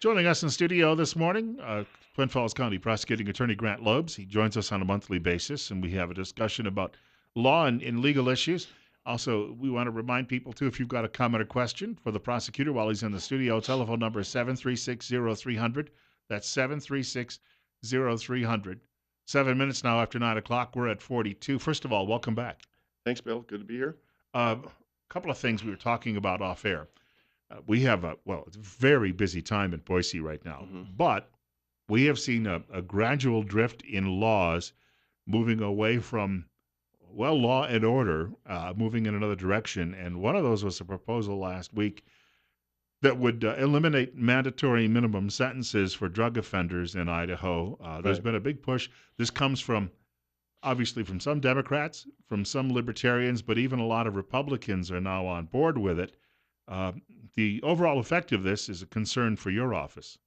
Joining us in studio this morning, Twin Falls County Prosecuting Attorney Grant Loebs. He joins us on a monthly basis, and we have a discussion about law and legal issues. Also, we want to remind people, too, if you've got a comment or question for the prosecutor while he's in the studio, telephone number is 736-0300. That's 736-0300. 7 minutes now after 9 o'clock. We're at 42. First of all, welcome back. Thanks, Bill. Good to be here. A couple of things we were talking about off air. We have it's a very busy time in Boise right now, hmm but we have seen a gradual drift in laws moving away from, law and order, moving in another direction. And one of those was a proposal last week that would eliminate mandatory minimum sentences for drug offenders in Idaho. There's Right. been a big push. This comes from, obviously, from some Democrats, from some libertarians, but even a lot of Republicans are now on board with it. Uh, the overall effect of this is a concern for your office.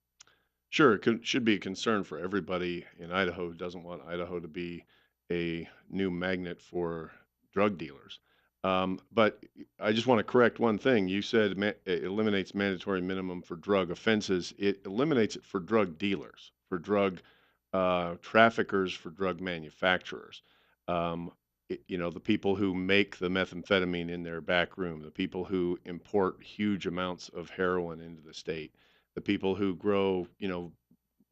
Sure. Should be a concern for everybody in Idaho who doesn't want Idaho to be a new magnet for drug dealers. But I just want to correct one thing. You said it eliminates mandatory minimum for drug offenses. It eliminates it for drug dealers, for drug traffickers, for drug manufacturers. Um, the people who make the methamphetamine in their back room, the people who import huge amounts of heroin into the state, the people who grow,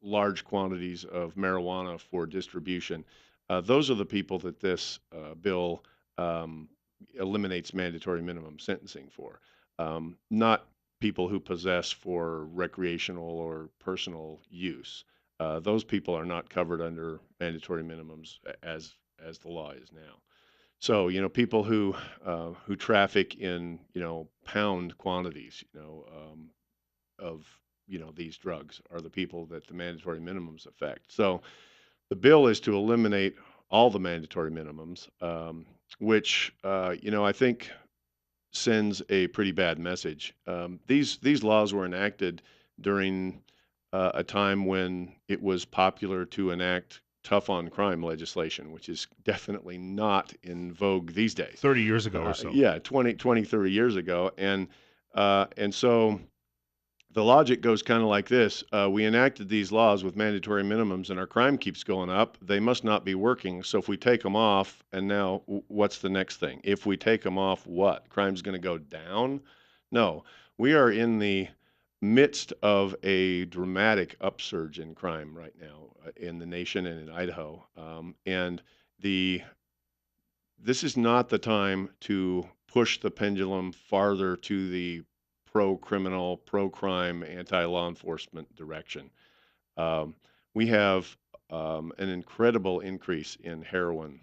large quantities of marijuana for distribution. Those are the people that this bill um, eliminates mandatory minimum sentencing for, not people who possess for recreational or personal use. Those people are not covered under mandatory minimums as the law is now. So, people who traffic in, pound quantities, of these drugs are the people that the mandatory minimums affect. So the bill is to eliminate all the mandatory minimums, which I think sends a pretty bad message. These laws were enacted during a time when it was popular to enact tough on crime legislation, which is definitely not in vogue these days. 30 years ago or so. Yeah, 30 years ago. And so the logic goes kind of like this. We enacted these laws with mandatory minimums, and our crime keeps going up. They must not be working. So if we take them off, and now what's the next thing? If we take them off, what? Crime's going to go down? No. We are in the midst of a dramatic upsurge in crime right now in the nation and in Idaho. And the this is not the time to push the pendulum farther to the pro criminal, pro crime, anti law enforcement direction. Um, we have an incredible increase in heroin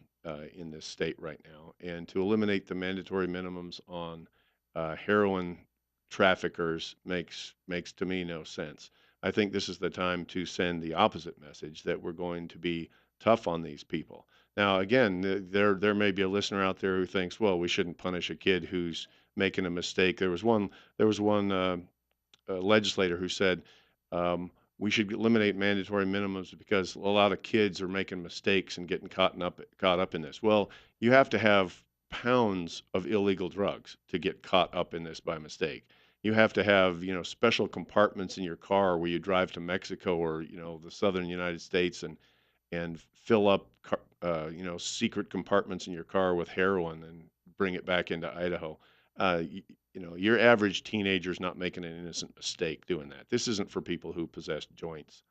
in this state right now, and to eliminate the mandatory minimums on heroin traffickers makes to me no sense. I think this is the time to send the opposite message that we're going to be tough on these people. Now, again, there may be a listener out there who thinks, well, we shouldn't punish a kid who's making a mistake. There was one legislator who said we should eliminate mandatory minimums because a lot of kids are making mistakes and getting caught up in this. Well, you have to have pounds of illegal drugs to get caught up in this by mistake. You have to have, special compartments in your car where you drive to Mexico or, the southern United States and fill up, secret compartments in your car with heroin and bring it back into Idaho. Your average teenager's not making an innocent mistake doing that. This isn't for people who possess joints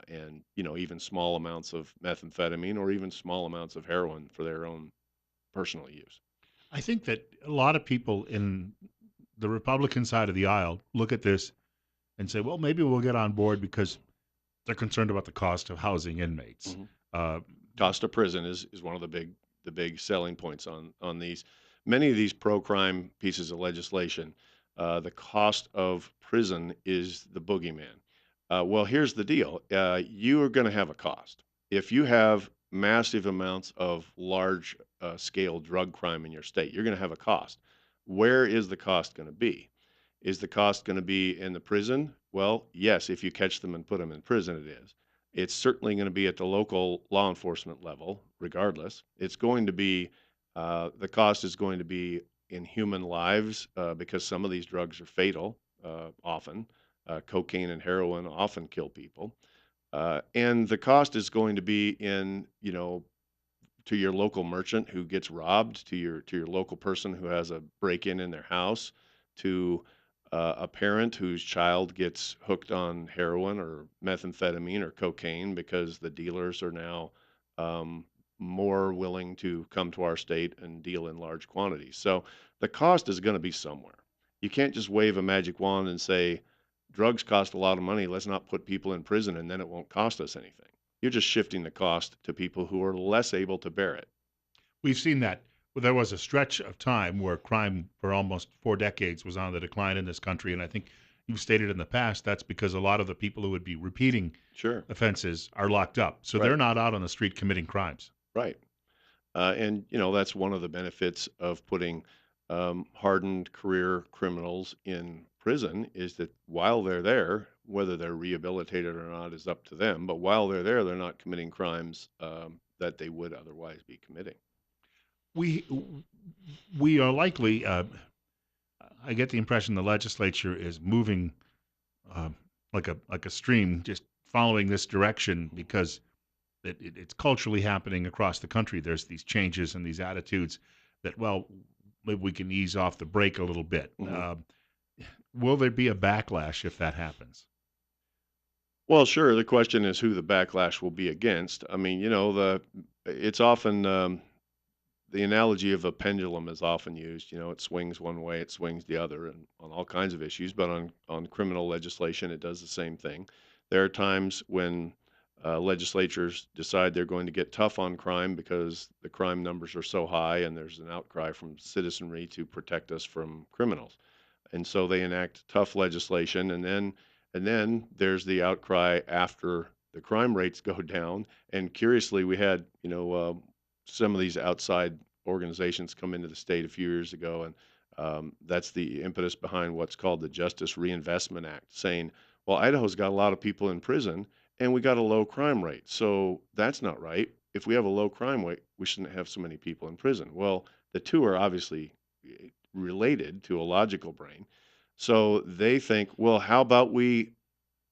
and, even small amounts of methamphetamine or even small amounts of heroin for their own personal use. I think that a lot of people in the Republican side of the aisle look at this and say, well, maybe we'll get on board because they're concerned about the cost of housing inmates. Mhm. Uh, Cost of prison is one of the big selling points on these. Many of these pro crime pieces of legislation, the cost of prison is the boogeyman. Well, here's the deal: you are going to have a cost if you have massive amounts of large scale drug crime in your state. You're going to have a cost. Where is the cost going to be? Is the cost going to be in the prison? Well, yes, if you catch them and put them in prison, it is. It's certainly going to be at the local law enforcement level, regardless. It's going to be, the cost is going to be in human lives because some of these drugs are fatal often. Cocaine and heroin often kill people. And the cost is going to be in, to your local merchant who gets robbed, to your local person who has a break-in in their house, to a parent whose child gets hooked on heroin or methamphetamine or cocaine because the dealers are now um, more willing to come to our state and deal in large quantities. So the cost is going to be somewhere. You can't just wave a magic wand and say, drugs cost a lot of money. Let's not put people in prison and then it won't cost us anything. You're just shifting the cost to people who are less able to bear it. We've seen that. Well, there was a stretch of time where crime for almost 4 decades was on the decline in this country, and I think you've stated in the past that's because a lot of the people who would be repeating Sure. offenses are locked up, so they're Right. not out on the street committing crimes. Right. And that's one of the benefits of putting hardened career criminals in prison is that while they're there, whether they're rehabilitated or not is up to them. But while they're there, they're not committing crimes that they would otherwise be committing. We we are likely. I get the impression the legislature is moving uh, like a stream, just following this direction because it's culturally happening across the country. There's these changes and these attitudes that, well, maybe we can ease off the brake a little bit. Hmm. Will there be a backlash if that happens? Well, sure. The question is who the backlash will be against. I mean, it's often the analogy of a pendulum is often used. It swings one way, it swings the other, and on all kinds of issues. But on criminal legislation, it does the same thing. There are times when legislatures decide they're going to get tough on crime because the crime numbers are so high, and there's an outcry from citizenry to protect us from criminals, and so they enact tough legislation, and then there's the outcry after the crime rates go down. And curiously, we had some of these outside organizations come into the state a few years ago, and that's the impetus behind what's called the Justice Reinvestment Act, saying, "Well, Idaho's got a lot of people in prison, and we got a low crime rate, so that's not right. If we have a low crime rate, we shouldn't have so many people in prison." Well, the two are obviously related to a logical brain. So they think, well, how about we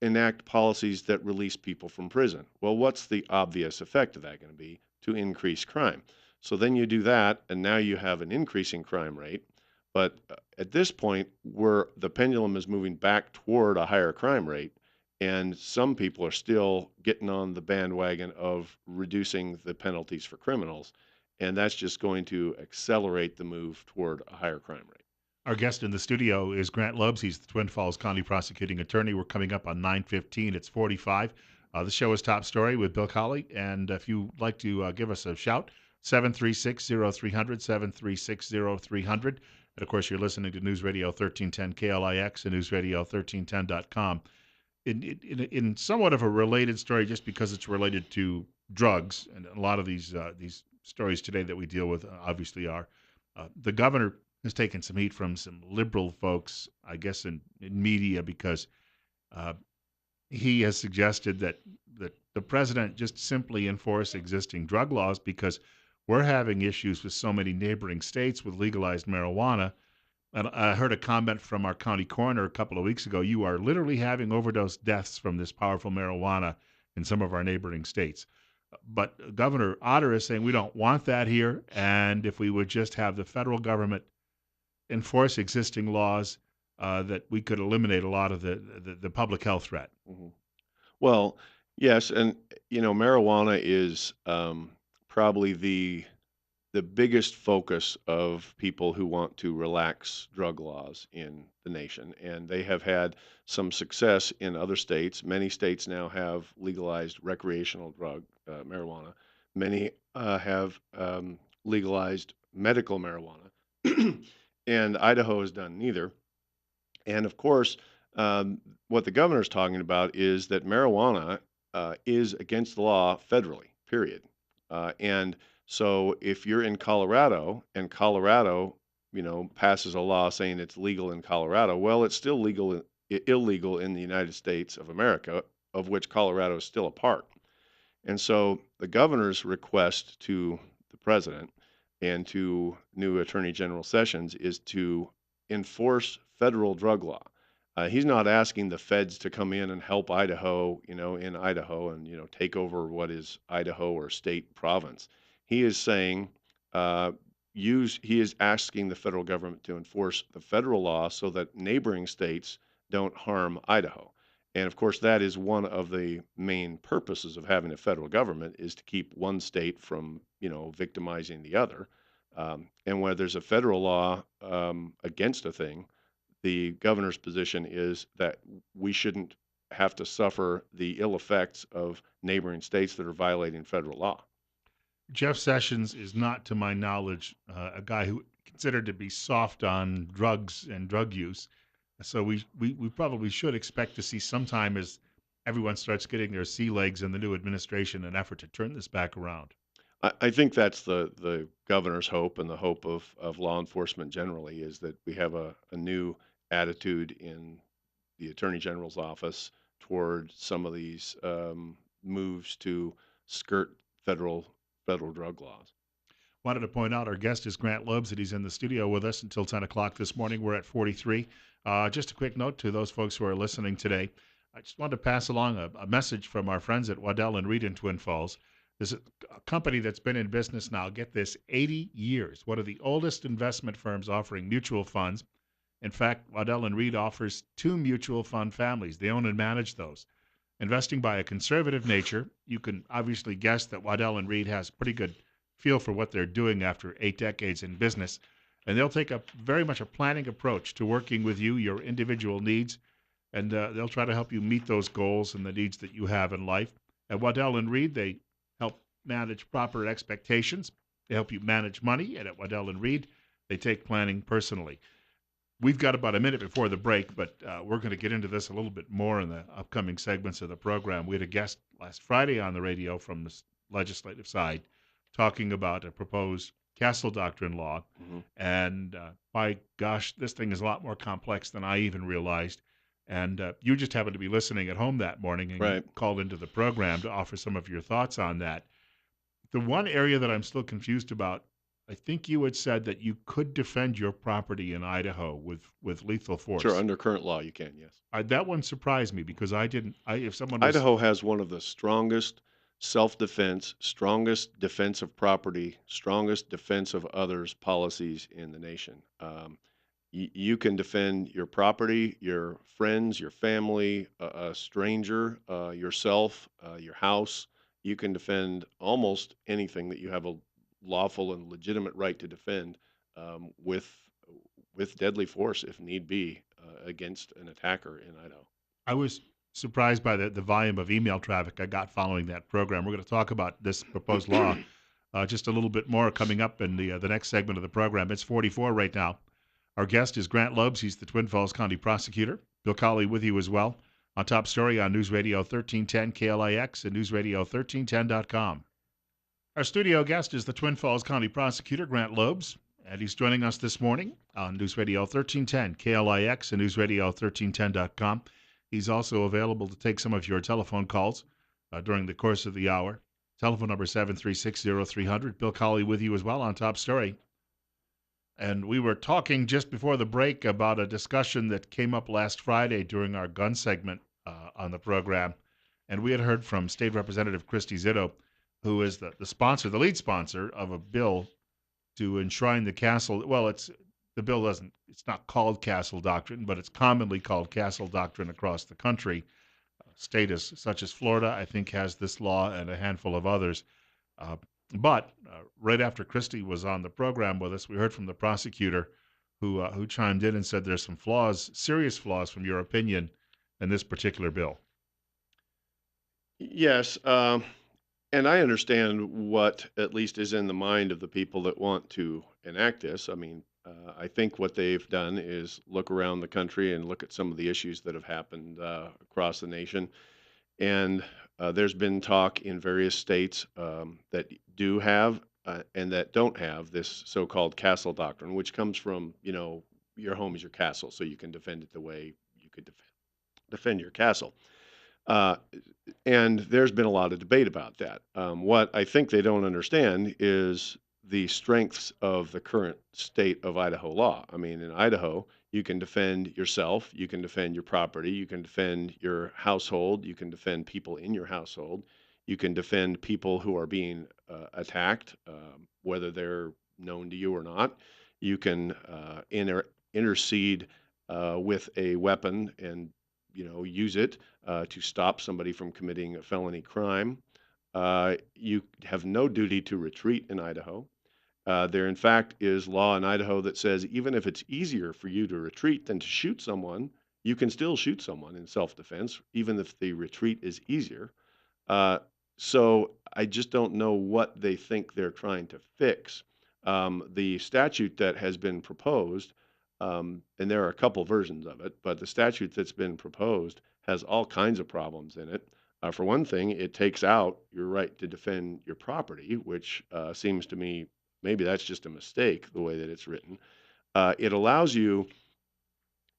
enact policies that release people from prison? Well, what's the obvious effect of that going to be? To increase crime. So then you do that, and now you have an increasing crime rate. But at this point, where the pendulum is moving back toward a higher crime rate, and some people are still getting on the bandwagon of reducing the penalties for criminals, and that's just going to accelerate the move toward a higher crime rate. Our guest in the studio is Grant Loebs. He's the Twin Falls County prosecuting attorney. We're coming up on 9:15. It's 45. The show is Top Story with Bill Colley. And if you'd like to give us a shout, 736-0300, 736-0300. And of course, you're listening to News Radio 1310 KLIX and News Radio 1310.com. In somewhat of a related story, just because it's related to drugs, and a lot of these stories today that we deal with obviously are. The governor has taken some heat from some liberal folks, I guess, in media because uh, he has suggested that the president just simply enforce existing drug laws because we're having issues with so many neighboring states with legalized marijuana. And I heard a comment from our county coroner a couple of weeks ago. You are literally having overdose deaths from this powerful marijuana in some of our neighboring states. But Governor Otter is saying we don't want that here. And if we would just have the federal government enforce existing laws, that we could eliminate a lot of the public health threat. Mhm. Well, yes, and marijuana is probably the biggest focus of people who want to relax drug laws in the nation, and they have had some success in other states. Many states now have legalized recreational drug marijuana. Many have legalized medical marijuana, and Idaho has done neither. And of course, what the governor's talking about is that marijuana is against the law federally, period. And so if you're in Colorado and Colorado, passes a law saying it's legal in Colorado, well, it's still illegal in the United States of America, of which Colorado is still a part. And so the governor's request to the president and to new Attorney General Sessions is to enforce federal drug law. He's not asking the feds to come in and help Idaho, in Idaho and, take over what is Idaho or state province. He is saying, uh, he is asking the federal government to enforce the federal law so that neighboring states don't harm Idaho. And of course, that is one of the main purposes of having a federal government is to keep one state from, victimizing the other. And where there's a federal law against a thing, the governor's position is that we shouldn't have to suffer the ill effects of neighboring states that are violating federal law. Jeff Sessions is not, to my knowledge, a guy who considered to be soft on drugs and drug use. So we probably should expect to see sometime as everyone starts getting their sea legs in the new administration an effort to turn this back around. I think that's the governor's hope and the hope of law enforcement generally is that we have a new attitude in the attorney general's office toward some of these moves to skirt federal drug laws. Wanted to point out our guest is Grant Loebs, and he's in the studio with us until 10 o'clock this morning. We're at 43. Just a quick note to those folks who are listening today. I just wanted to pass along a message from our friends at Waddell and Reed in Twin Falls. This is a company that's been in business now, get this, 80 years. One of the oldest investment firms offering mutual funds. In fact, Waddell and Reed offers two mutual fund families. They own and manage those. Investing by a conservative nature, you can obviously guess that Waddell and Reed has pretty good feel for what they're doing after 8 decades in business. And they'll take a very much a planning approach to working with you, your individual needs, and they'll try to help you meet those goals and the needs that you have in life. At Waddell and Reed, they help manage proper expectations. They help you manage money, and at Waddell and Reed, they take planning personally. We've got about a minute before the break, but we're going to get into this a little bit more in the upcoming segments of the program. We had a guest last Friday on the radio from the legislative side talking about a proposed castle doctrine law. Hmm. And by gosh, this thing is a lot more complex than I even realized. And you just happened to be listening at home that morning and you Right. called into the program to offer some of your thoughts on that. The one area that I'm still confused about, I think you had said that you could defend your property in Idaho with lethal Sure. force. Under current law, you can. Yes. That one surprised me because I didn't. If someone was, Idaho has one of the strongest self-defense, strongest defense of property, strongest defense of others policies in the nation. You can defend your property, your friends, your family, a stranger, yourself, your house. You can defend almost anything that you have a lawful and legitimate right to defend with deadly force if need be against an attacker in Idaho. I was surprised by the volume of email traffic I got following that program. We're going to talk about this proposed law just a little bit more coming up in the next segment of the program. It's 44 right now. Our guest is Grant Loebs. He's the Twin Falls County prosecutor. Bill Colley with you as well. On Top Story on News Radio 1310 KLIX and newsradio1310.com. Our studio guest is the Twin Falls County prosecutor, Grant Loebs, and he's joining us this morning on News Radio 1310 KLIX and newsradio1310.com. He's also available to take some of your telephone calls during the course of the hour. Telephone number 7360300. Bill Colley with you as well on Top Story. And we were talking just before the break about a discussion that came up last Friday during our gun segment on the program. And we had heard from State Representative Christy Zitto, who is the sponsor, the lead sponsor of a bill to enshrine the castle. Well, the bill doesn't, it's not called castle doctrine, but it's commonly called castle doctrine across the country. States such as Florida, I think, has this law and a handful of others. Uh, but right after Christie was on the program with us, we heard from the prosecutor who chimed in and said there's some flaws, serious flaws, from your opinion, in this particular bill. Yes, and I understand what at least is in the mind of the people that want to enact this. I mean, I think what they've done is look around the country and look at some of the issues that have happened across the nation. And there's been talk in various states that do have and that don't have this so-called castle doctrine, which comes from, your home is your castle, so you can defend it the way you could defend your castle. Uh, and there's been a lot of debate about that. What I think they don't understand is the strengths of the current state of Idaho law. I mean, in Idaho, You can defend yourself, you can defend your property, you can defend your household, you can defend people in your household, you can defend people who are being attacked, whether they're known to you or not. You can intercede with a weapon and use it to stop somebody from committing a felony crime. You have no duty to retreat in Idaho. There, in fact, is law in Idaho that says even if it's easier for you to retreat than to shoot someone, you can still shoot someone in self defense, even if the retreat is easier. Uh, so I just don't know what they think they're trying to fix. The statute that has been proposed, and there are a couple versions of it, but the statute that's been proposed has all kinds of problems in it. For one thing, it takes out your right to defend your property, which seems to me maybe that's just a mistake the way that it's written. It allows you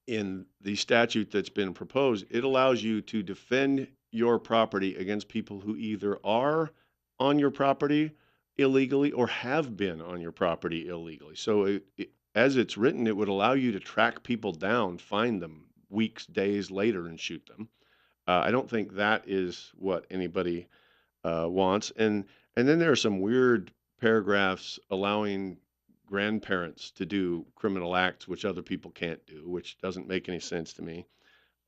in the statute that's been proposed, it allows you to defend your property against people who either are on your property illegally or have been on your property illegally. So, as it's written, it would allow you to track people down, find them weeks, days later, and shoot them. I don't think that is what anybody wants. And then there are some weird paragraphs allowing grandparents to do criminal acts which other people can't do, which doesn't make any sense to me.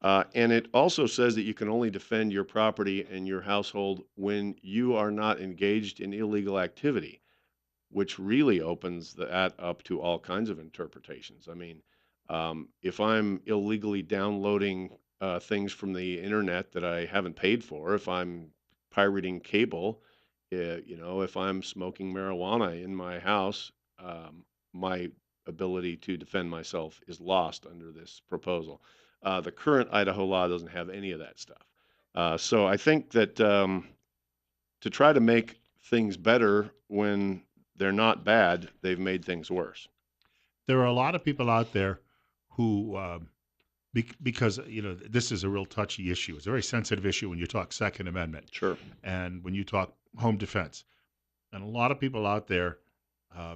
And it also says that you can only defend your property and your household when you are not engaged in illegal activity, which really opens that up to all kinds of interpretations. I mean, if I'm illegally downloading things from the internet that I haven't paid for, if I'm pirating cable, if I'm smoking marijuana in my house, my ability to defend myself is lost under this proposal. The current Idaho law doesn't have any of that stuff. So I think that to try to make things better when they're not bad, they've made things worse. There are a lot of people out there who, because this is a real touchy issue. It's a very sensitive issue when you talk Second Amendment Sure. and when you talk home defense. And a lot of people out there uh,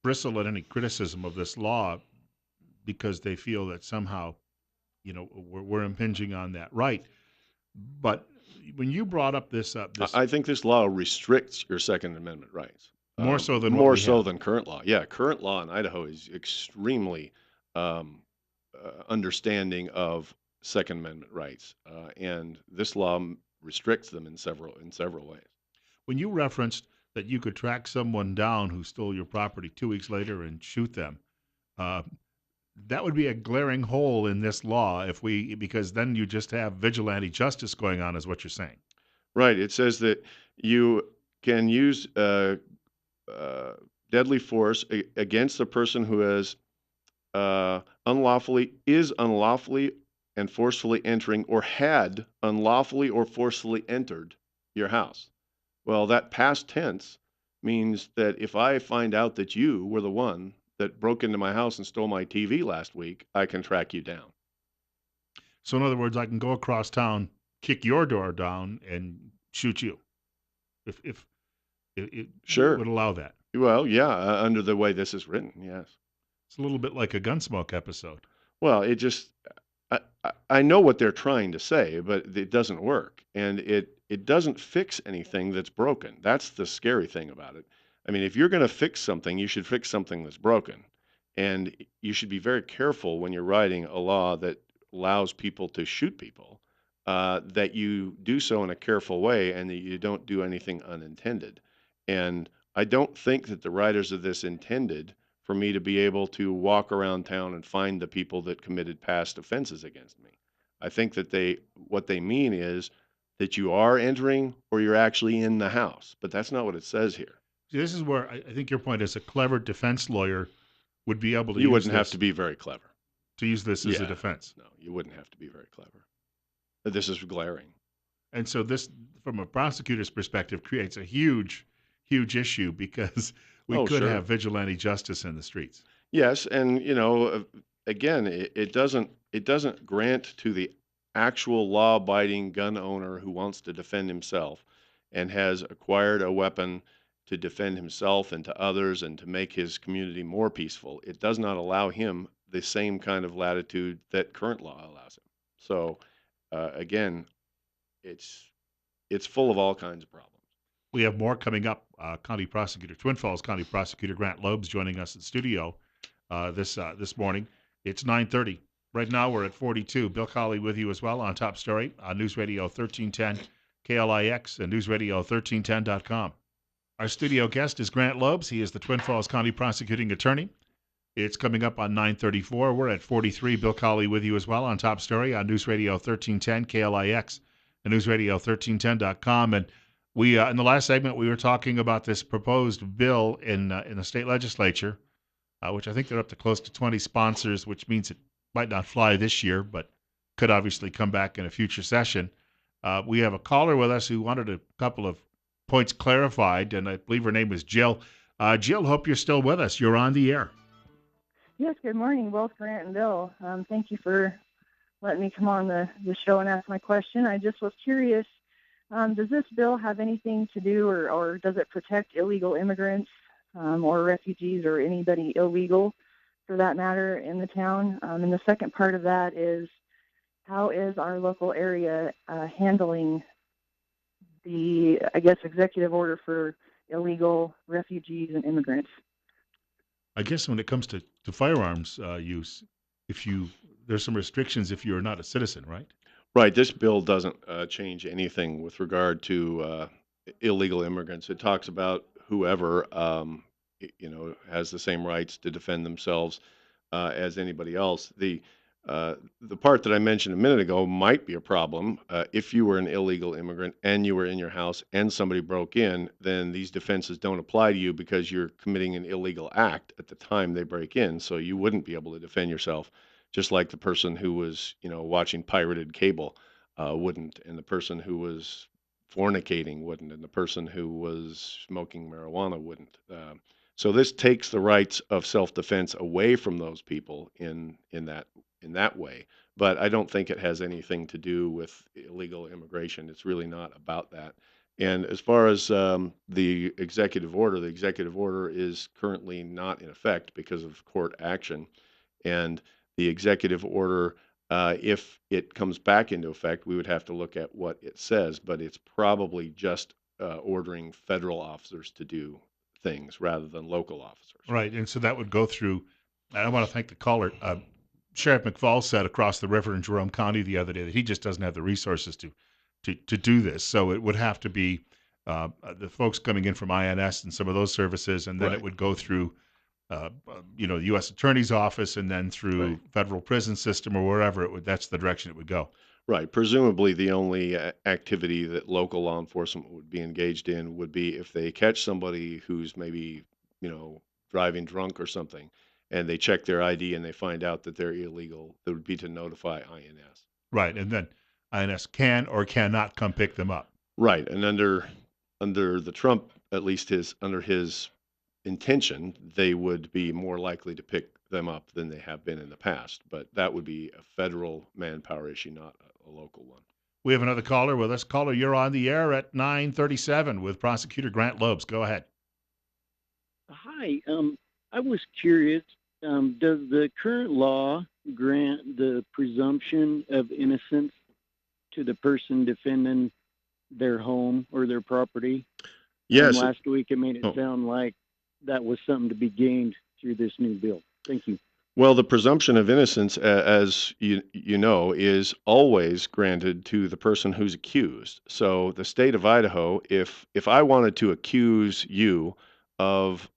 bristle at any criticism of this law because they feel that somehow, we're impinging on that right. But when you brought up this I think this law restricts your Second Amendment rights more so than what more we so have. than current law. Yeah, current law in Idaho is extremely um, understanding of Second Amendment rights, and this law restricts them in several ways. When you referenced that you could track someone down who stole your property 2 weeks later and shoot them, uh, that would be a glaring hole in this law if we because then you just have vigilante justice going on, is what you're saying. Right. It says that you can use uh, deadly force against the person who has unlawfully and forcefully entering or had unlawfully or forcefully entered your house. Well, that past tense means that if I find out that you were the one that broke into my house and stole my TV last week, I can track you down. So in other words, I can go across town, kick your door down, and shoot you if it Sure. would allow that. Well, yeah, under the way this is written, yes. It's a little bit like a Gunsmoke episode. Well, it just I know what they're trying to say, but it doesn't work, and it doesn't fix anything that's broken. That's the scary thing about it. I mean, if you're going to fix something, you should fix something that's broken, and you should be very careful when you're writing a law that allows people to shoot people, that you do so in a careful way and that you don't do anything unintended. And I don't think that the writers of this intended for me to be able to walk around town and find the people that committed past offenses against me. I think that what they mean is that you are entering or you're actually in the house, but that's not what it says here. See, this is where I think your point is a clever defense lawyer would be able to You use wouldn't have to this be very clever. as a Yeah, defense. no, you wouldn't have to be very clever. But this is glaring. And so this, from a prosecutor's perspective, creates a huge, huge issue because we Oh, could sure. have vigilante justice in the streets. Yes, and again, it doesn't grant to the actual law-abiding gun owner who wants to defend himself and has acquired a weapon to defend himself and to others and to make his community more peaceful, it does not allow him the same kind of latitude that current law allows him. So, again, it's it's full of all kinds of problems. We have more coming up. Twin Falls County Prosecutor Grant Loebs joining us in studio this morning. It's 9:30. Right now we're at 42. Bill Colley with you as well on Top Story on News Radio 1310 KLIX and News Radio 1310.com. Our studio guest is Grant Loebs. He is the Twin Falls County Prosecuting Attorney. It's coming up on 9:34. We're at 43. Bill Colley with you as well on Top Story on News Radio 1310 KLIX and News Radio 1310.com. And we in the last segment we were talking about this proposed bill in the state legislature, which I think they're up to close to 20 sponsors, which means it might not fly this year, but could obviously come back in a future session. We have a caller with us who wanted a couple of points clarified, and I believe her name was Jill. Jill, hope you're still with us. You're on the air. Yes, good morning, both Grant and Bill. Thank you for letting me come on the show and ask my question. I just was curious, does this bill have anything to do or does it protect illegal immigrants or refugees or anybody illegal for that matter in the town? And the second part of that is, how is our local area handling the, I guess, executive order for illegal refugees and immigrants? I guess when it comes to firearms use, if you there's some restrictions if you're not a citizen, right? Right. This bill doesn't change anything with regard to illegal immigrants. It talks about whoever, has the same rights to defend themselves as anybody else. The part that I mentioned a minute ago might be a problem. If you were an illegal immigrant and you were in your house and somebody broke in, then these defenses don't apply to you because you're committing an illegal act at the time they break in. So you wouldn't be able to defend yourself, just like the person who was, watching pirated cable wouldn't, and the person who was fornicating wouldn't, and the person who was smoking marijuana wouldn't. So this takes the rights of self-defense away from those people in that way. But I don't think it has anything to do with illegal immigration. It's really not about that. And as far as the executive order is currently not in effect because of court action. And the executive order, if it comes back into effect, we would have to look at what it says, but it's probably just ordering federal officers to do things rather than local officers. Right, and so that would go through. I want to thank the caller. Sheriff McFall said across the river in Jerome County the other day that he just doesn't have the resources to do this. So it would have to be the folks coming in from INS and some of those services, and then it Right, would go through, the U.S. Attorney's Office, and then right. through federal prison system or wherever it would. That's the direction it would go. Right. Presumably, the only activity that local law enforcement would be engaged in would be if they catch somebody who's maybe, driving drunk or something, and they check their ID and they find out that they're illegal, it would be to notify INS. Right, and then INS can or cannot come pick them up. Right. And under the Trump, at least his intention, they would be more likely to pick them up than they have been in the past. But that would be a federal manpower issue, not a local one. We have another caller with us. Caller, you're on the air at 9:37 with Prosecutor Grant Loebs. Go ahead. Hi. I was curious. Does the current law grant the presumption of innocence to the person defending their home or their property? Yes. Last week, it made it Oh. sound like that was something to be gained through this new bill. Thank you. Well, the presumption of innocence, as you know, is always granted to the person who's accused. So the state of Idaho, if I wanted to accuse you of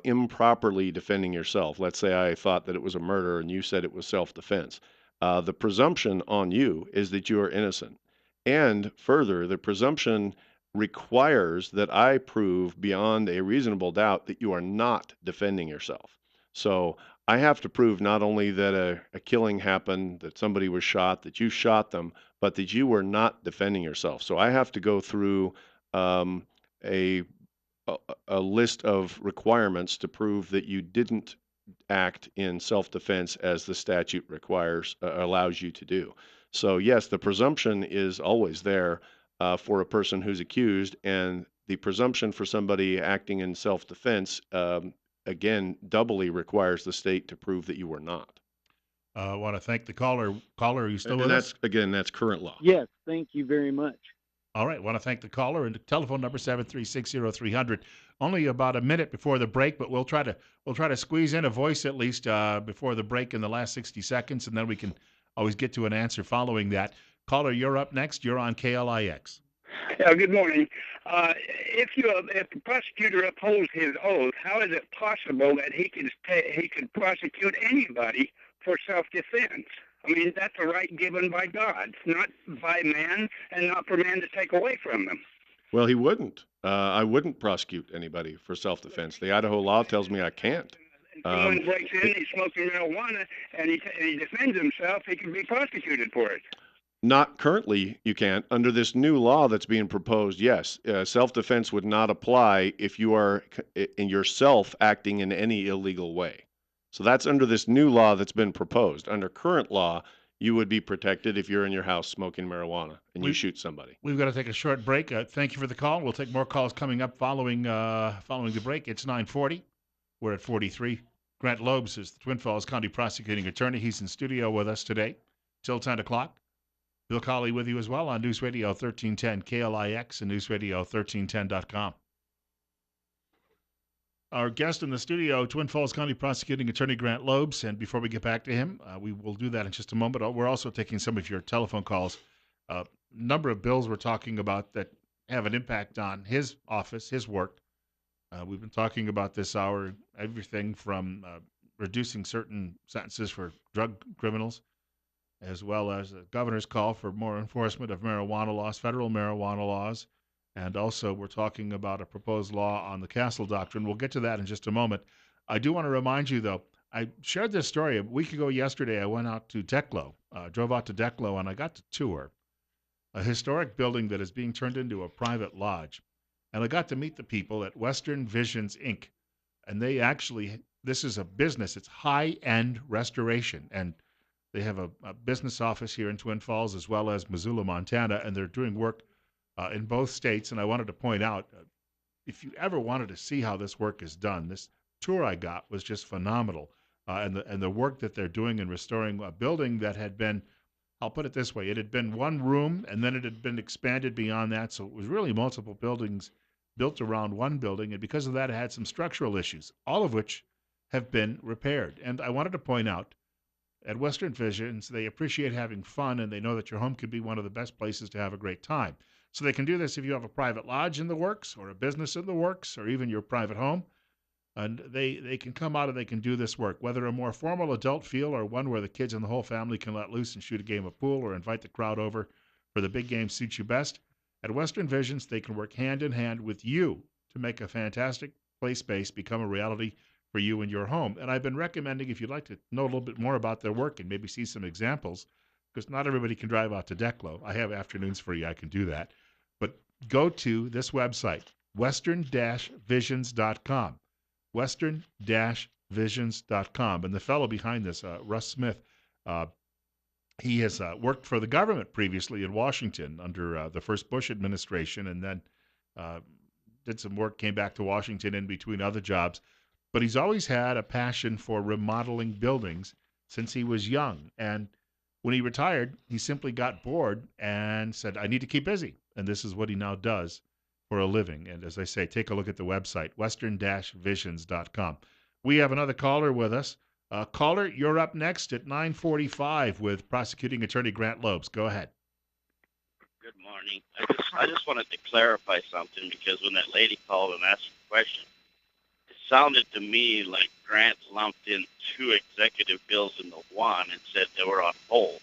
improperly defending yourself, let's say I thought that it was a murder and you said it was self-defense, the presumption on you is that you are innocent. And further, the presumption requires that I prove beyond a reasonable doubt that you are not defending yourself. So I have to prove not only that a killing happened, that somebody was shot, that you shot them, but that you were not defending yourself. So I have to go through um, a, a list of requirements to prove that you didn't act in self-defense as the statute requires, allows you to do. So yes, the presumption is always there for a person who's accused, and the presumption for somebody acting in self-defense, again, doubly requires the state to prove that you were not. I want to thank the caller. Caller, are you still And with us? that's current law. Yes, thank you very much. All right. Want to thank the caller and the telephone number 7360300. Only about a minute before the break, but we'll try to squeeze in a voice at least before the break in the last 60 seconds, and then we can always get to an answer following that. Caller, you're up next. You're on KLIX. Good morning. If the prosecutor upholds his oath, how is it possible that he could prosecute anybody for self-defense? I mean, that's a right given by God, not by man, and not for man to take away from them. Well, he wouldn't. I wouldn't prosecute anybody for self-defense. The Idaho law tells me I can't. And someone breaks in, he's smoking marijuana, and he defends himself, he can be prosecuted for it. Not currently, you can't. Under this new law that's being proposed, yes, self-defense would not apply if you are in yourself acting in any illegal way. So that's under this new law that's been proposed. Under current law, you would be protected if you're in your house smoking marijuana and you shoot somebody. We've got to take a short break. Thank you for the call. We'll take more calls coming up following the break. It's 9:40. We're at 43. Grant Loebs is the Twin Falls County Prosecuting Attorney. He's in studio with us today till 10 o'clock. Bill Colley with you as well on News Radio 1310 KLIX and newsradio1310.com. Our guest in the studio, Twin Falls County Prosecuting Attorney Grant Loebs. And before we get back to him, we will do that in just a moment. We're also taking some of your telephone calls. Number of bills we're talking about that have an impact on his office, his work. We've been talking about this hour, everything from reducing certain sentences for drug criminals, as well as the governor's call for more enforcement of marijuana laws, federal marijuana laws. And also, we're talking about a proposed law on the Castle Doctrine. We'll get to that in just a moment. I do want to remind you, though, I shared this story a week ago yesterday. I went out to Declo, drove out to Declo, and I got to tour a historic building that is being turned into a private lodge. And I got to meet the people at Western Visions, Inc. And they actually, this is a business. It's high-end restoration. And they have a business office here in Twin Falls as well as Missoula, Montana, and they're doing work in both states. And I wanted to point out, if you ever wanted to see how this work is done, this tour I got was just phenomenal. And the work that they're doing in restoring a building that had been, I'll put it this way, it had been one room and then it had been expanded beyond that. So it was really multiple buildings built around one building. And because of that, it had some structural issues, all of which have been repaired. And I wanted to point out, at Western Visions, they appreciate having fun, and they know that your home could be one of the best places to have a great time. So they can do this if you have a private lodge in the works, or a business in the works, or even your private home. And they can come out and they can do this work, whether a more formal adult feel or one where the kids and the whole family can let loose and shoot a game of pool or invite the crowd over for the big game suits you best. At Western Visions, they can work hand in hand with you to make a fantastic play space become a reality for you and your home. And I've been recommending, if you'd like to know a little bit more about their work and maybe see some examples, because not everybody can drive out to Declo. I have afternoons free. I can do that. But go to this website, western-visions.com, western-visions.com. And the fellow behind this, Russ Smith, he has worked for the government previously in Washington under the first Bush administration, and then did some work, came back to Washington in between other jobs. But he's always had a passion for remodeling buildings since he was young. And when he retired, he simply got bored and said, I need to keep busy. And this is what he now does for a living. And as I say, take a look at the website, western-visions.com. We have another caller with us. Caller, you're up next at 9:45 with Prosecuting Attorney Grant Loebs. Go ahead. Good morning. I just wanted to clarify something, because when that lady called and asked a question, it sounded to me like Grant lumped in two executive bills into one and said they were on hold.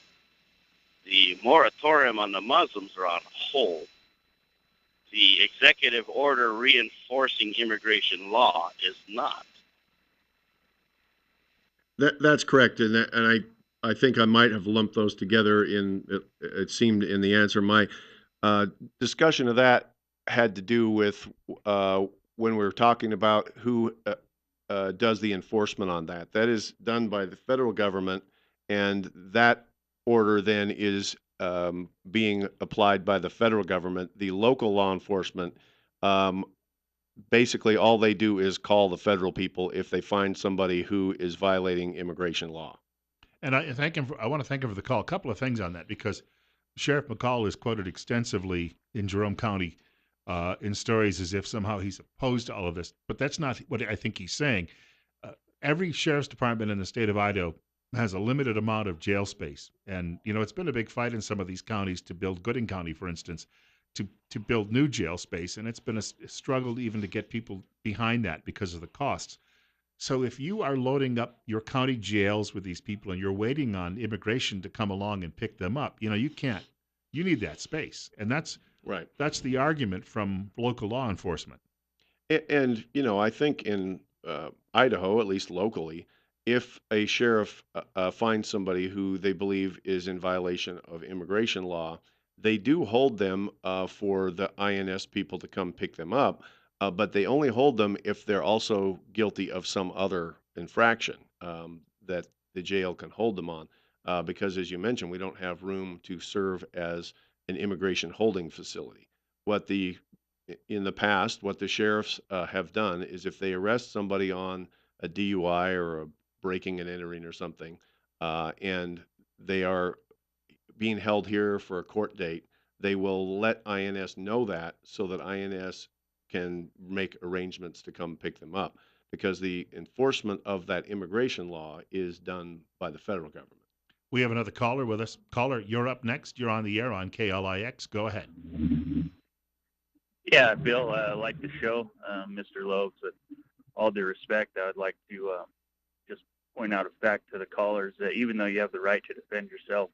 The moratorium on the Muslims are on hold. The executive order reinforcing immigration law is not. That's correct, and I think I might have lumped those together in it seemed in the answer. My discussion of that had to do with when we were talking about who does the enforcement on that. That is done by the federal government, and that order then is being applied by the federal government. The local law enforcement Um, Basically, all they do is call the federal people if they find somebody who is violating immigration law. And I want to thank him for the call. A couple of things on that because Sheriff McCall is quoted extensively in Jerome County in stories as if somehow he's opposed to all of this, but that's not what I think he's saying. Uh, every sheriff's department in the state of Idaho has a limited amount of jail space, and it's been a big fight in some of these counties to build Gooding County, for instance, to build new jail space, and it's been a struggle even to get people behind that because of the costs. So if you are loading up your county jails with these people and you're waiting on immigration to come along and pick them up, you can't. You need that space, and that's Right. that's the argument from local law enforcement. And, I think in Idaho, at least locally, if a sheriff finds somebody who they believe is in violation of immigration law, they do hold them for the INS people to come pick them up, but they only hold them if they're also guilty of some other infraction that the jail can hold them on. Because, as you mentioned, we don't have room to serve as an immigration holding facility. What the in the past, what the sheriffs have done is if they arrest somebody on a DUI or a breaking and entering or something, and they are being held here for a court date, they will let INS know that so that INS can make arrangements to come pick them up because the enforcement of that immigration law is done by the federal government. We have another caller with us. Caller, you're up next. You're on the air on KLIX. Go ahead. Yeah, Bill, I like the show, Mr. Loebs. With all due respect, I would like to just point out a fact to the callers that even though you have the right to defend yourself,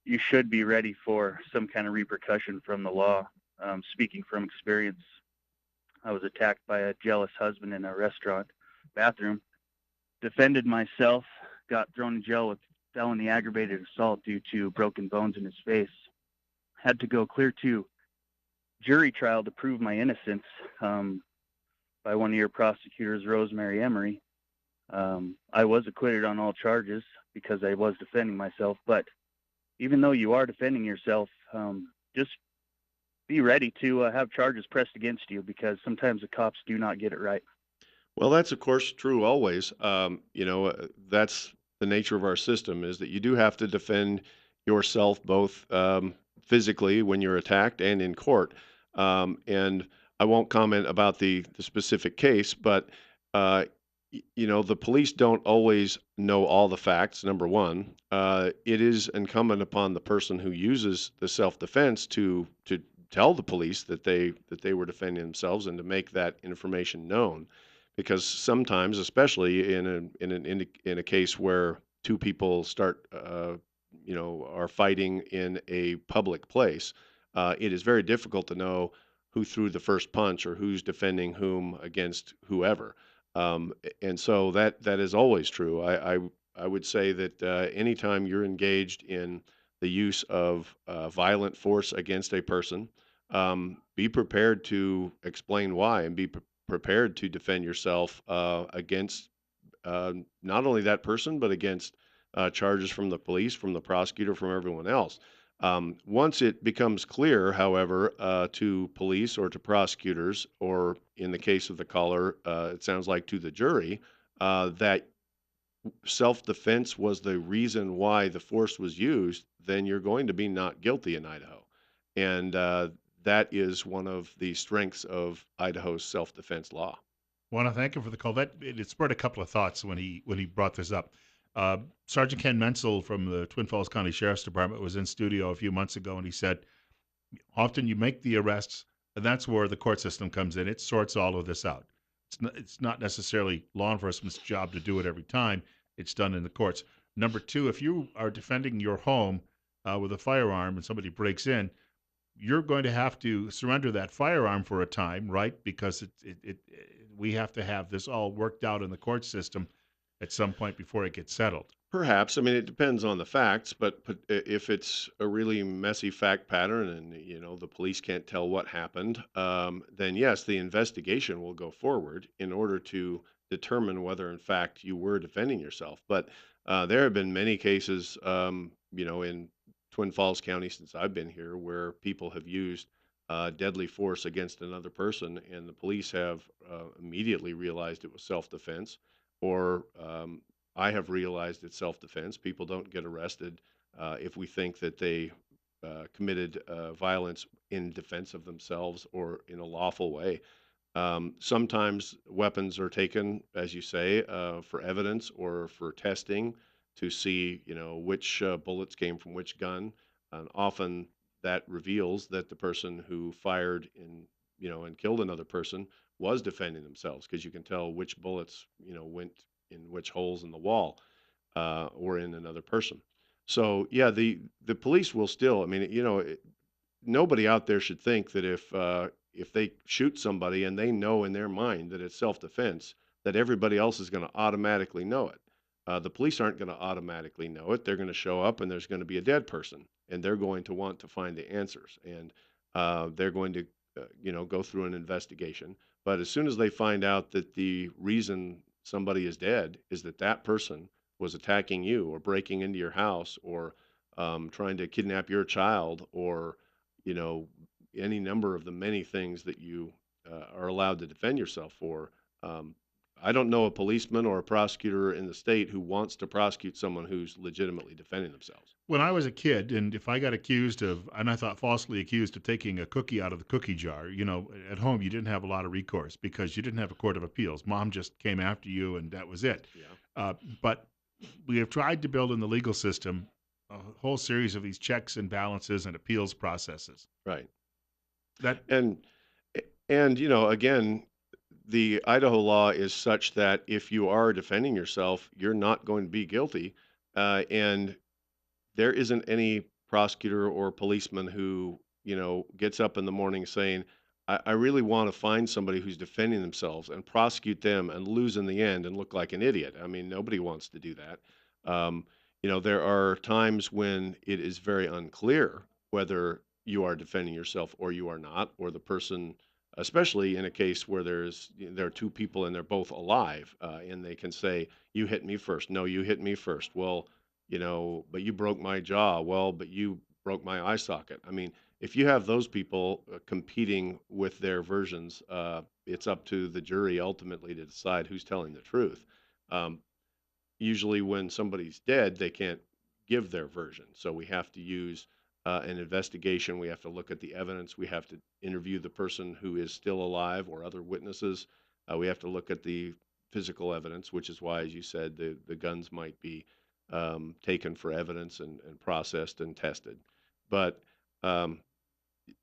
you should be ready for some kind of repercussion from the law. Speaking from experience, I was attacked by a jealous husband in a restaurant bathroom, defended myself, got thrown in jail with felony aggravated assault due to broken bones in his face. Had to go clear to jury trial to prove my innocence by one of your prosecutors, Rosemary Emery. I was acquitted on all charges because I was defending myself. But even though you are defending yourself, just be ready to have charges pressed against you because sometimes the cops do not get it right. Well, that's of course true always. That's the nature of our system is that you do have to defend yourself both physically when you're attacked and in court. And I won't comment about the specific case, but uh, the police don't always know all the facts. Number one, it is incumbent upon the person who uses the self defense to tell the police that they were defending themselves and to make that information known because sometimes, especially in a case where two people are fighting in a public place, it is very difficult to know who threw the first punch or who's defending whom against whoever. And so that is always true. I would say that anytime you're engaged in the use of violent force against a person, be prepared to explain why and be prepared to defend yourself against not only that person, but against charges from the police, from the prosecutor, from everyone else. Once it becomes clear, however, to police or to prosecutors, or in the case of the caller, it sounds like to the jury, that self defense was the reason why the force was used, then you're going to be not guilty in Idaho. And that is one of the strengths of Idaho's self defense law. Want to thank him for the call. That it spurred a couple of thoughts when he brought this up. Sergeant Ken Menzel from the Twin Falls County Sheriff's Department was in studio a few months ago, and he said often you make the arrests, and that's where the court system comes in. It sorts all of this out. It's not necessarily law enforcement's job to do it every time. It's done in the courts. Number two, if you are defending your home with a firearm and somebody breaks in, you're going to have to surrender that firearm for a time, right? Because we have to have this all worked out in the court system at some point before it gets settled. Perhaps. I mean, it depends on the facts, but if it's a really messy fact pattern and the police can't tell what happened, then yes, the investigation will go forward in order to determine whether, in fact, you were defending yourself. But there have been many cases, in Twin Falls County since I've been here, where people have used deadly force against another person, and the police have immediately realized it was self-defense, or I have realized it's self-defense. People don't get arrested if we think that they committed violence in defense of themselves or in a lawful way. Sometimes weapons are taken, as you say, for evidence or for testing to see, which bullets came from which gun, and often that reveals that the person who fired and killed another person was defending themselves because you can tell which bullets, went in which holes in the wall or in another person. So yeah, the police will still. I mean, nobody out there should think that if they shoot somebody and they know in their mind that it's self-defense, that everybody else is going to automatically know it. The police aren't going to automatically know it. They're going to show up and there's going to be a dead person, and they're going to want to find the answers, and they're going to, go through an investigation. But as soon as they find out that the reason somebody is dead is that that person was attacking you or breaking into your house or trying to kidnap your child or you know, any number of the many things that you are allowed to defend yourself for. Um, I don't know a policeman or a prosecutor in the state who wants to prosecute someone who's legitimately defending themselves. When I was a kid, and if I got accused of, and I thought falsely accused of taking a cookie out of the cookie jar, at home you didn't have a lot of recourse because you didn't have a court of appeals. Mom just came after you, and that was it. Yeah, But we have tried to build in the legal system a whole series of these checks and balances and appeals processes. right. That And and again, the Idaho law is such that if you are defending yourself, you're not going to be guilty, and there isn't any prosecutor or policeman who, gets up in the morning saying, I really want to find somebody who's defending themselves and prosecute them and lose in the end and look like an idiot. I mean, nobody wants to do that. Um, there are times when it is very unclear whether you are defending yourself or you are not, or the person, especially in a case where there are two people and they're both alive, and they can say, "You hit me first." No, you hit me first. Well, but you broke my jaw. Well, but you broke my eye socket. I mean, if you have those people competing with their versions, it's up to the jury ultimately to decide who's telling the truth. Um, Usually, when somebody's dead, they can't give their version. So we have to use an investigation. We have to look at the evidence. We have to interview the person who is still alive or other witnesses. We have to look at the physical evidence, which is why, as you said, the guns might be taken for evidence and processed and tested. But um,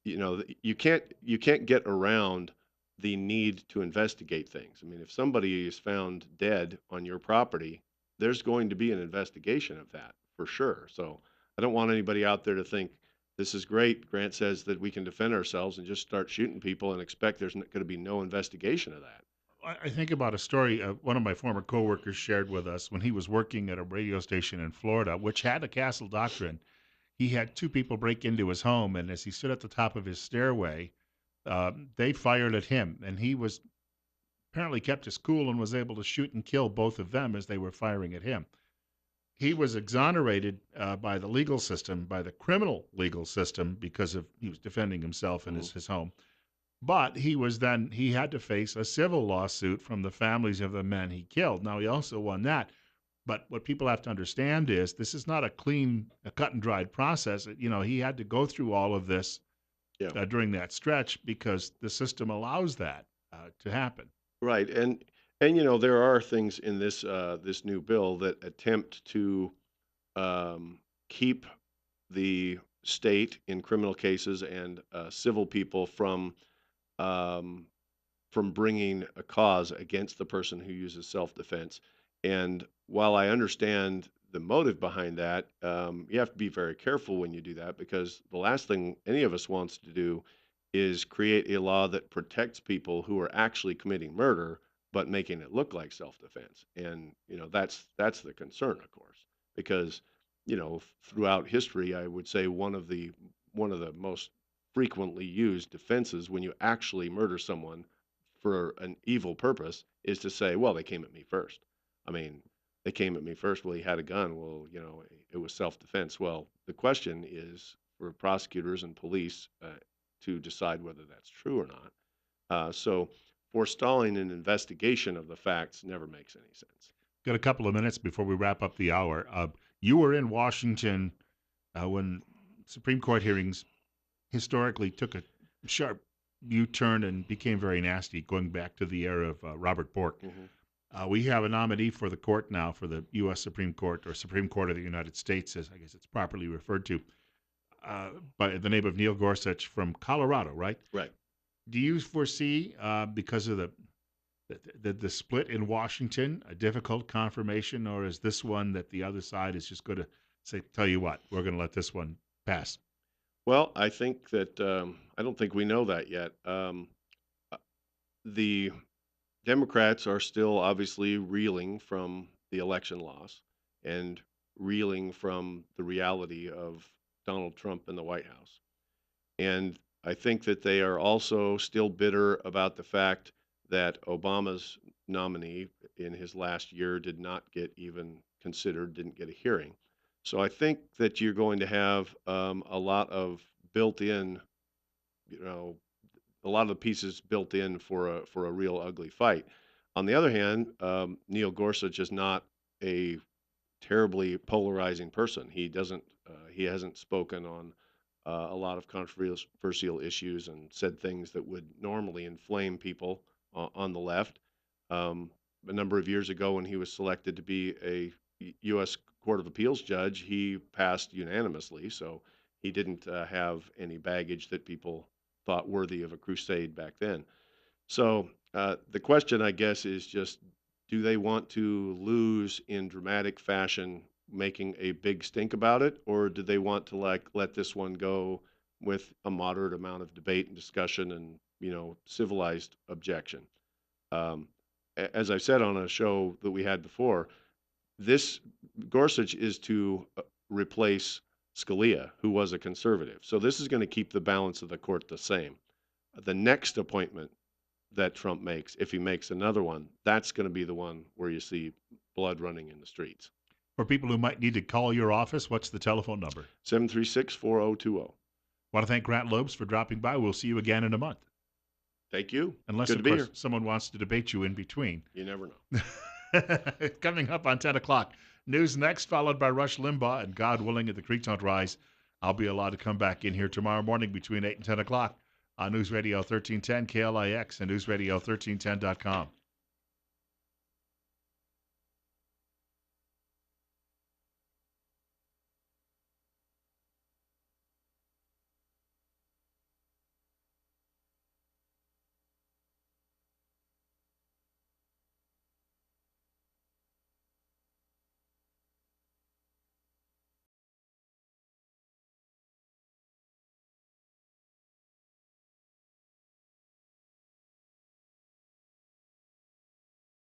you can't get around the need to investigate things. I mean, if somebody is found dead on your property, there's going to be an investigation of that for sure. So I don't want anybody out there to think this is great. Grant says that we can defend ourselves and just start shooting people and expect there's going to be no investigation of that. I think about a story one of my former coworkers shared with us when he was working at a radio station in Florida, which had a castle doctrine. He had two people break into his home, and as he stood at the top of his stairway, they fired at him, and he was apparently kept his cool and was able to shoot and kill both of them as they were firing at him. He was exonerated by the legal system, by the criminal legal system, because of he was defending himself in Mhm. his home. But he had to face a civil lawsuit from the families of the men he killed. Now he also won that. But what people have to understand is this is not a cut and dried process. He had to go through all of this Yeah. during that stretch because the system allows that to happen. Right. And there are things in this new bill that attempt to um, keep the state in criminal cases and civil people um, from bringing a cause against the person who uses self-defense. And while I understand the motive behind that, you have to be very careful when you do that because the last thing any of us wants to do is create a law that protects people who are actually committing murder but making it look like self-defense. And that's the concern, of course, because throughout history, I would say one of the most frequently used defenses when you actually murder someone for an evil purpose is to say, well, they came at me first. I mean, they came at me first. Well, he had a gun. Well, it was self defense. Well, the question is for prosecutors and police, to decide whether that's true or not. So forestalling an investigation of the facts never makes any sense. Got a couple of minutes before we wrap up the hour. You were in Washington when Supreme Court hearings historically took a sharp U-turn and became very nasty, going back to the era of Robert Bork. We have a nominee for the court now, for the U.S. Supreme Court, or Supreme Court of the United States, as I guess it's properly referred to, by the name of Neil Gorsuch from Colorado, right? Right. Do you foresee, because of the split in Washington, a difficult confirmation, or is this one that the other side is just going to say, tell you what, we're going to let this one pass? Well, I think that I don't think we know that yet. The Democrats are still obviously reeling from the election loss and reeling from the reality of Donald Trump in the White House. And I think that they are also still bitter about the fact that Obama's nominee in his last year did not get even considered, didn't get a hearing. So I think that you're going to have a lot of built-in, you know, a lot of the pieces built in for a real ugly fight. On the other hand, Neil Gorsuch is not a terribly polarizing person. He hasn't spoken on a lot of controversial issues and said things that would normally inflame people on the left. A number of years ago, when he was selected to be a U.S. Court of Appeals judge, he passed unanimously, so he didn't have any baggage that people thought worthy of a crusade back then. So the question, I guess, is just, do they want to lose in dramatic fashion, making a big stink about it, or do they want to let this one go with a moderate amount of debate and discussion and civilized objection? Um, as I said on a show that we had before, this Gorsuch is to replace Scalia, who was a conservative. So this is going to keep the balance of the court the same. The next appointment that Trump makes, if he makes another one, that's going to be the one where you see blood running in the streets. For people who might need to call your office, what's the telephone number? 736-4020. Want to thank Grant Loebs for dropping by. We'll see you again in a month. Thank you. Unless, Good of to be course, here. someone wants to debate you in between. You never know. Coming up on 10 o'clock. News next, followed by Rush Limbaugh, and God willing, if the creek don't rise, I'll be allowed to come back in here tomorrow morning between 8 and 10 o'clock on News Radio 1310 KLIX and newsradio1310.com.